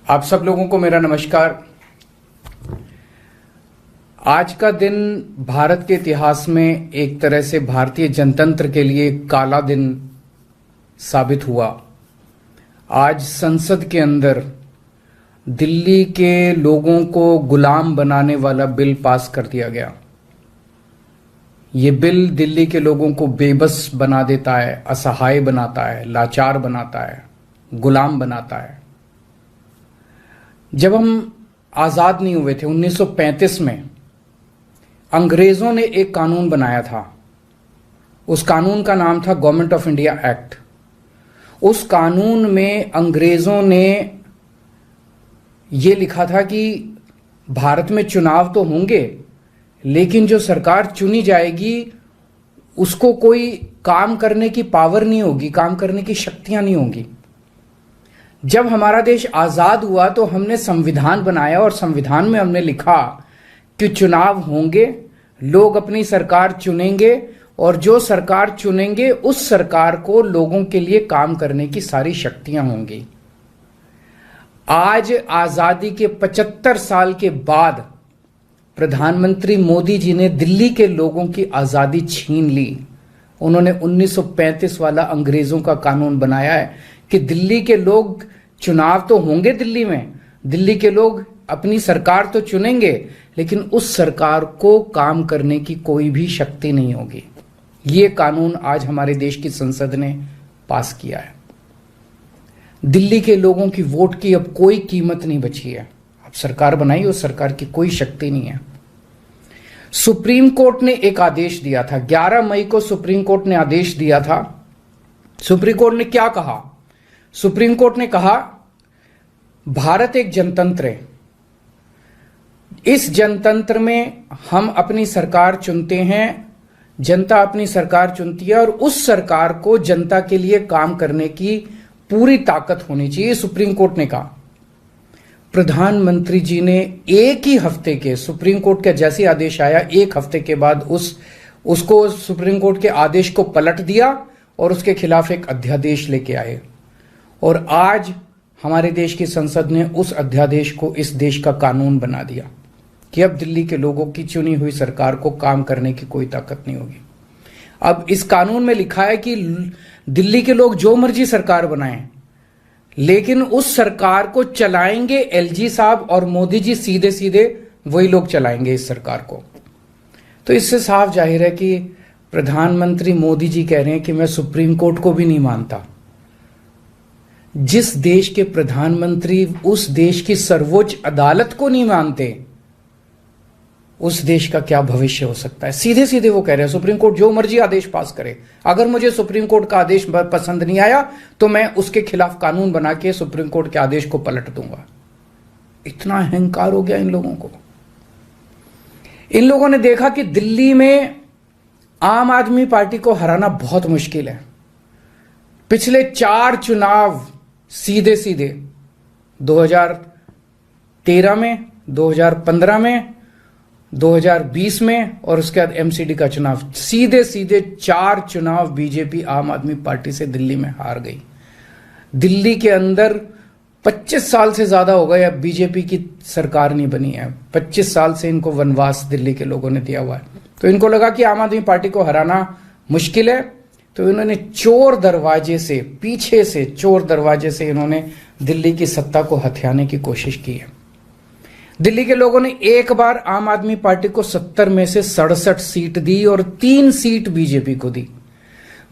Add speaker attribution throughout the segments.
Speaker 1: आप सब लोगों को मेरा नमस्कार। आज का दिन भारत के इतिहास में एक तरह से भारतीय जनतंत्र के लिए काला दिन साबित हुआ। आज संसद के अंदर दिल्ली के लोगों को गुलाम बनाने वाला बिल पास कर दिया गया। ये बिल दिल्ली के लोगों को बेबस बना देता है, असहाय बनाता है, लाचार बनाता है, गुलाम बनाता है। जब हम आजाद नहीं हुए थे 1935 में, अंग्रेजों ने एक कानून बनाया था। उस कानून का नाम था गवर्नमेंट ऑफ इंडिया एक्ट। उस कानून में अंग्रेजों ने यह लिखा था कि भारत में चुनाव तो होंगे, लेकिन जो सरकार चुनी जाएगी उसको कोई काम करने की पावर नहीं होगी, काम करने की शक्तियां नहीं होंगी। जब हमारा देश आजाद हुआ तो हमने संविधान बनाया और संविधान में हमने लिखा कि चुनाव होंगे, लोग अपनी सरकार चुनेंगे और जो सरकार चुनेंगे उस सरकार को लोगों के लिए काम करने की सारी शक्तियां होंगी। आज आजादी के 75 साल के बाद प्रधानमंत्री मोदी जी ने दिल्ली के लोगों की आजादी छीन ली। उन्होंने 1935 वाला अंग्रेजों का कानून बनाया है कि दिल्ली के लोग चुनाव तो होंगे, दिल्ली के लोग अपनी सरकार तो चुनेंगे, लेकिन उस सरकार को काम करने की कोई भी शक्ति नहीं होगी। ये कानून आज हमारे देश की संसद ने पास किया है। दिल्ली के लोगों की वोट की अब कोई कीमत नहीं बची है। अब सरकार बनाई, उस सरकार की कोई शक्ति नहीं है। सुप्रीम कोर्ट ने एक आदेश दिया था, 11 मई को सुप्रीम कोर्ट ने आदेश दिया था। सुप्रीम कोर्ट ने क्या कहा? सुप्रीम कोर्ट ने कहा भारत एक जनतंत्र है, इस जनतंत्र में हम अपनी सरकार चुनते हैं, जनता अपनी सरकार चुनती है और उस सरकार को जनता के लिए काम करने की पूरी ताकत होनी चाहिए, सुप्रीम कोर्ट ने कहा। प्रधानमंत्री जी ने एक ही हफ्ते के, सुप्रीम कोर्ट का जैसे आदेश आया, एक हफ्ते के बाद उसको सुप्रीम कोर्ट के आदेश को पलट दिया और उसके खिलाफ एक अध्यादेश लेके आए। और आज हमारे देश की संसद ने उस अध्यादेश को इस देश का कानून बना दिया कि अब दिल्ली के लोगों की चुनी हुई सरकार को काम करने की कोई ताकत नहीं होगी। अब इस कानून में लिखा है कि दिल्ली के लोग जो मर्जी सरकार बनाएं, लेकिन उस सरकार को चलाएंगे एलजी साहब और मोदी जी, सीधे सीधे वही लोग चलाएंगे इस सरकार को। तो इससे साफ जाहिर है कि प्रधानमंत्री मोदी जी कह रहे हैं कि मैं सुप्रीम कोर्ट को भी नहीं मानता। जिस देश के प्रधानमंत्री उस देश की सर्वोच्च अदालत को नहीं मानते, उस देश का क्या भविष्य हो सकता है? सीधे सीधे वो कह रहे हैं सुप्रीम कोर्ट जो मर्जी आदेश पास करे, अगर मुझे सुप्रीम कोर्ट का आदेश पसंद नहीं आया तो मैं उसके खिलाफ कानून बना के सुप्रीम कोर्ट के आदेश को पलट दूंगा। इतना अहंकार हो गया इन लोगों को। इन लोगों ने देखा कि दिल्ली में आम आदमी पार्टी को हराना बहुत मुश्किल है। पिछले 4 चुनाव सीधे सीधे 2013 में, 2015 में, 2020 में और उसके बाद एमसीडी का चुनाव, सीधे सीधे 4 चुनाव बीजेपी आम आदमी पार्टी से दिल्ली में हार गई। दिल्ली के अंदर 25 साल से ज्यादा हो गए अब बीजेपी की सरकार नहीं बनी है। 25 साल से इनको वनवास दिल्ली के लोगों ने दिया हुआ है। तो इनको लगा कि आम आदमी पार्टी को हराना मुश्किल है, तो इन्होंने चोर दरवाजे से, पीछे से चोर दरवाजे से इन्होंने दिल्ली की सत्ता को हथियाने की कोशिश की है। दिल्ली के लोगों ने एक बार आम आदमी पार्टी को 70 में से 67 सीट दी और 3 सीट बीजेपी को दी।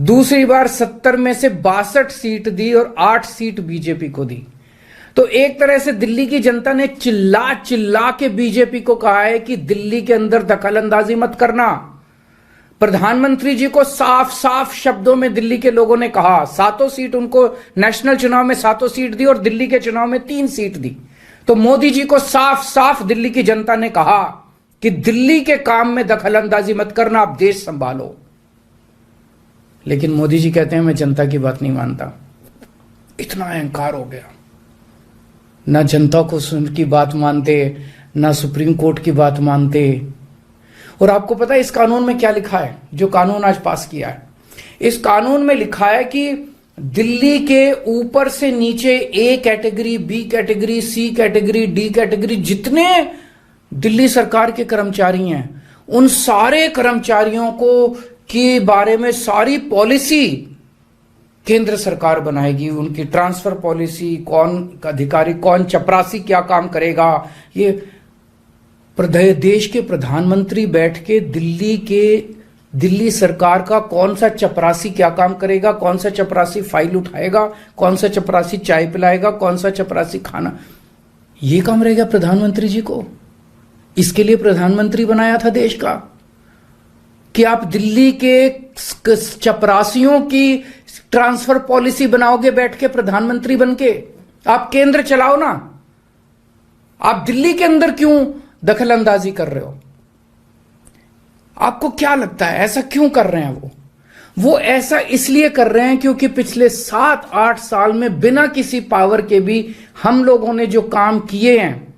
Speaker 1: दूसरी बार 70 में से 62 सीट दी और 8 सीट बीजेपी को दी। तो एक तरह से दिल्ली की जनता ने चिल्ला चिल्ला के बीजेपी को कहा है कि दिल्ली के अंदर दखलंदाजी मत करना। प्रधानमंत्री जी को साफ साफ शब्दों में दिल्ली के लोगों ने कहा, 7 सीट उनको नेशनल चुनाव में 7 सीट दी और दिल्ली के चुनाव में 3 सीट दी। तो मोदी जी को साफ साफ दिल्ली की जनता ने कहा कि दिल्ली के काम में दखलंदाजी मत करना, आप देश संभालो। लेकिन मोदी जी कहते हैं मैं जनता की बात नहीं मानता। इतना अहंकार हो गया, ना जनता को की बात मानते, ना सुप्रीम कोर्ट की बात मानते। और आपको पता है इस कानून में क्या लिखा है, जो कानून आज पास किया है? इस कानून में लिखा है कि दिल्ली के ऊपर से नीचे A category, B category, C category, D category, जितने दिल्ली सरकार के कर्मचारी हैं, उन सारे कर्मचारियों को के बारे में सारी पॉलिसी केंद्र सरकार बनाएगी। उनकी ट्रांसफर पॉलिसी, कौन अधिकारी, कौन चपरासी क्या काम करेगा, ये देश के प्रधानमंत्री बैठ के दिल्ली सरकार का कौन सा चपरासी क्या काम करेगा, कौन सा चपरासी फाइल उठाएगा, कौन सा चपरासी चाय पिलाएगा, कौन सा चपरासी खाना, ये काम रहेगा प्रधानमंत्री जी को। इसके लिए प्रधानमंत्री बनाया था देश का कि आप दिल्ली के चपरासियों की ट्रांसफर पॉलिसी बनाओगे बैठ के प्रधानमंत्री बनके। आप केंद्र चलाओ ना, आप दिल्ली के अंदर क्यों दखल अंदाजी कर रहे हो? आपको क्या लगता है ऐसा क्यों कर रहे हैं? वो ऐसा इसलिए कर रहे हैं क्योंकि पिछले 7-8 साल में बिना किसी पावर के भी हम लोगों ने जो काम किए हैं,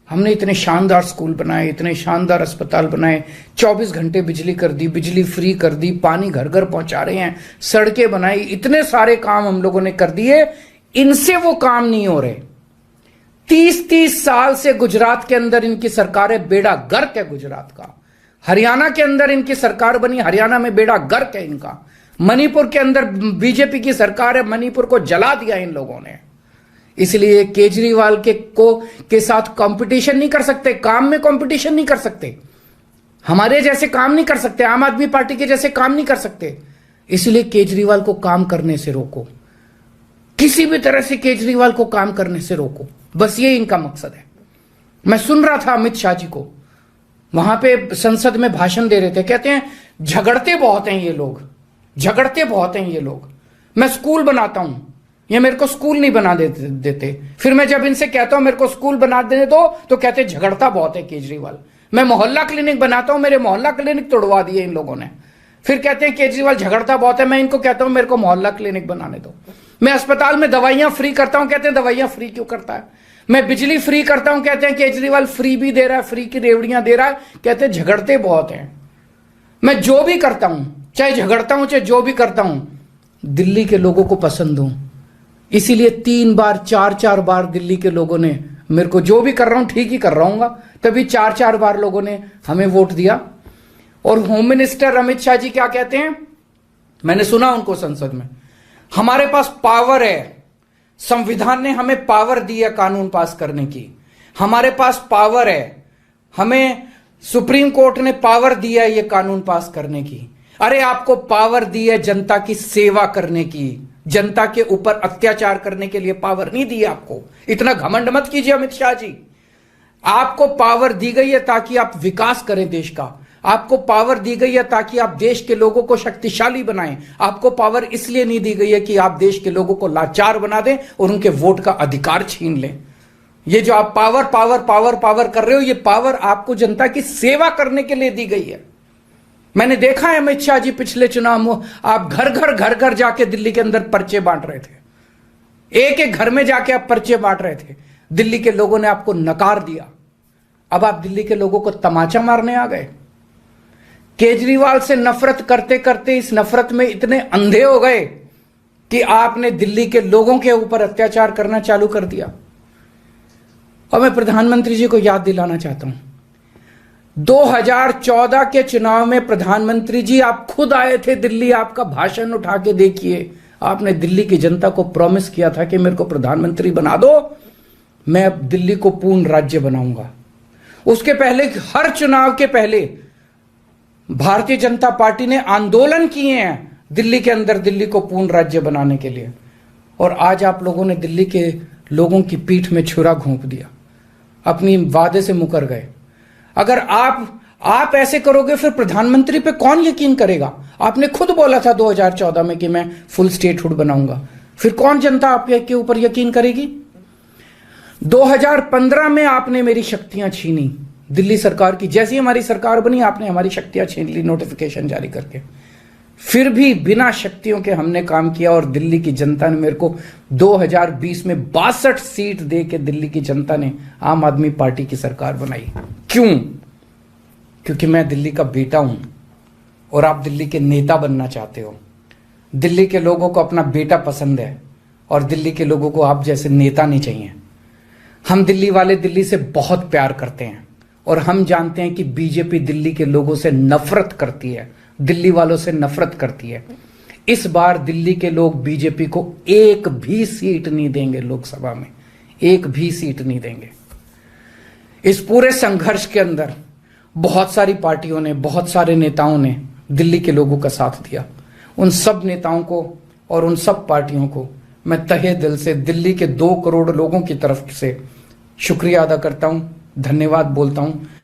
Speaker 1: हमने इतने शानदार स्कूल बनाए, इतने शानदार अस्पताल बनाए, 24 घंटे बिजली कर दी, बिजली फ्री कर दी, पानी घर घर पहुंचा रहे हैं, सड़कें बनाई, इतने सारे काम हम लोगों ने कर दिए। इनसे वो काम नहीं हो रहे। 30-30 साल से गुजरात के अंदर इनकी सरकार है, बेड़ा गर्क है गुजरात का। हरियाणा के अंदर इनकी सरकार बनी, हरियाणा में बेड़ा गर्क है इनका। मणिपुर के अंदर बीजेपी की सरकार है, मणिपुर को जला दिया इन लोगों ने। इसलिए केजरीवाल के साथ कंपटीशन नहीं कर सकते, काम में कंपटीशन नहीं कर सकते, हमारे जैसे काम नहीं कर सकते, आम आदमी पार्टी के जैसे काम नहीं कर सकते। इसलिए केजरीवाल को काम करने से रोको, किसी भी तरह से केजरीवाल को काम करने से रोको, बस ये इनका मकसद है। मैं सुन रहा था अमित शाह जी को, वहां पे संसद में भाषण दे रहे थे, कहते हैं झगड़ते बहुत हैं ये लोग, झगड़ते बहुत हैं ये लोग। मैं स्कूल बनाता हूं, ये मेरे को स्कूल नहीं बना देते। फिर मैं जब इनसे कहता हूं मेरे को स्कूल बना देने दो, तो कहते हैं झगड़ता बहुत है केजरीवाल। मैं मोहल्ला क्लिनिक बनाता हूं, मेरे मोहल्ला क्लिनिक तोड़वा दिए इन लोगों ने। फिर कहते हैं केजरीवाल झगड़ता बहुत है, मैं इनको कहता हूं मेरे को मोहल्ला क्लिनिक बनाने दो। मैं अस्पताल में दवाइयां फ्री करता हूं, कहते हैं दवाइयां फ्री क्यों करता है। मैं बिजली फ्री करता हूं, कहते हैं केजरीवाल फ्री भी दे रहा है, फ्री की रेवड़ियां दे रहा है, कहते हैं झगड़ते बहुत हैं। मैं जो भी करता हूं, चाहे झगड़ता हूं चाहे जो भी करता हूं, दिल्ली के लोगों को पसंद हूं। इसीलिए 3 बार 4-4 बार दिल्ली के लोगों ने मेरे को, जो भी कर रहा हूं ठीक ही कर रहा हूं, तभी 4-4 बार लोगों ने हमें वोट दिया। और होम मिनिस्टर अमित शाह जी क्या कहते हैं, मैंने सुना उनको संसद में, हमारे पास पावर है, संविधान ने हमें पावर दी है कानून पास करने की, हमारे पास पावर है, हमें सुप्रीम कोर्ट ने पावर दिया है ये कानून पास करने की। अरे आपको पावर दी है जनता की सेवा करने की, जनता के ऊपर अत्याचार करने के लिए पावर नहीं दी आपको। इतना घमंड मत कीजिए अमित शाह जी। आपको पावर दी गई है ताकि आप विकास करें देश का, आपको पावर दी गई है ताकि आप देश के लोगों को शक्तिशाली बनाएं। आपको पावर इसलिए नहीं दी गई है कि आप देश के लोगों को लाचार बना दें और उनके वोट का अधिकार छीन लें। ये जो आप पावर पावर पावर पावर कर रहे हो, ये पावर आपको जनता की सेवा करने के लिए दी गई है। मैंने देखा है अमित शाह जी पिछले चुनाव में आप घर घर जाके दिल्ली के अंदर पर्चे बांट रहे थे, एक एक घर में जाके आप पर्चे बांट रहे थे। दिल्ली के लोगों ने आपको नकार दिया। अब आप दिल्ली के लोगों को तमाचा मारने आ गए। केजरीवाल से नफरत करते करते इस नफरत में इतने अंधे हो गए कि आपने दिल्ली के लोगों के ऊपर अत्याचार करना चालू कर दिया। और मैं प्रधानमंत्री जी को याद दिलाना चाहता हूं, 2014 के चुनाव में प्रधानमंत्री जी आप खुद आए थे दिल्ली, आपका भाषण उठा के देखिए। आपने दिल्ली की जनता को प्रॉमिस किया था कि मेरे को प्रधानमंत्री बना दो, मैं अब दिल्ली को पूर्ण राज्य बनाऊंगा। उसके पहले, हर चुनाव के पहले भारतीय जनता पार्टी ने आंदोलन किए हैं दिल्ली के अंदर दिल्ली को पूर्ण राज्य बनाने के लिए। और आज आप लोगों ने दिल्ली के लोगों की पीठ में छुरा घोंप दिया, अपनी वादे से मुकर गए। अगर आप ऐसे करोगे फिर प्रधानमंत्री पे कौन यकीन करेगा? आपने खुद बोला था 2014 में कि मैं फुल स्टेटहुड बनाऊंगा, फिर कौन जनता आपके ऊपर यकीन करेगी? 2015 में आपने मेरी शक्तियां छीनी दिल्ली सरकार की, जैसी हमारी सरकार बनी आपने हमारी शक्तियां छीन ली नोटिफिकेशन जारी करके। फिर भी बिना शक्तियों के हमने काम किया और दिल्ली की जनता ने मेरे को 2020 में 62 सीट दे के दिल्ली की जनता ने आम आदमी पार्टी की सरकार बनाई। क्यों? क्योंकि मैं दिल्ली का बेटा हूं और आप दिल्ली के नेता बनना चाहते हो। दिल्ली के लोगों को अपना बेटा पसंद है और दिल्ली के लोगों को आप जैसे नेता नहीं चाहिए। हम दिल्ली वाले दिल्ली से बहुत प्यार करते हैं और हम जानते हैं कि बीजेपी दिल्ली के लोगों से नफरत करती है, दिल्ली वालों से नफरत करती है। इस बार दिल्ली के लोग बीजेपी को एक भी सीट नहीं देंगे, लोकसभा में एक भी सीट नहीं देंगे। इस पूरे संघर्ष के अंदर बहुत सारी पार्टियों ने, बहुत सारे नेताओं ने दिल्ली के लोगों का साथ दिया। उन सब नेताओं को और उन सब पार्टियों को मैं तहे दिल से दिल्ली के 2 करोड़ लोगों की तरफ से शुक्रिया अदा करता हूं, धन्यवाद बोलता हूं।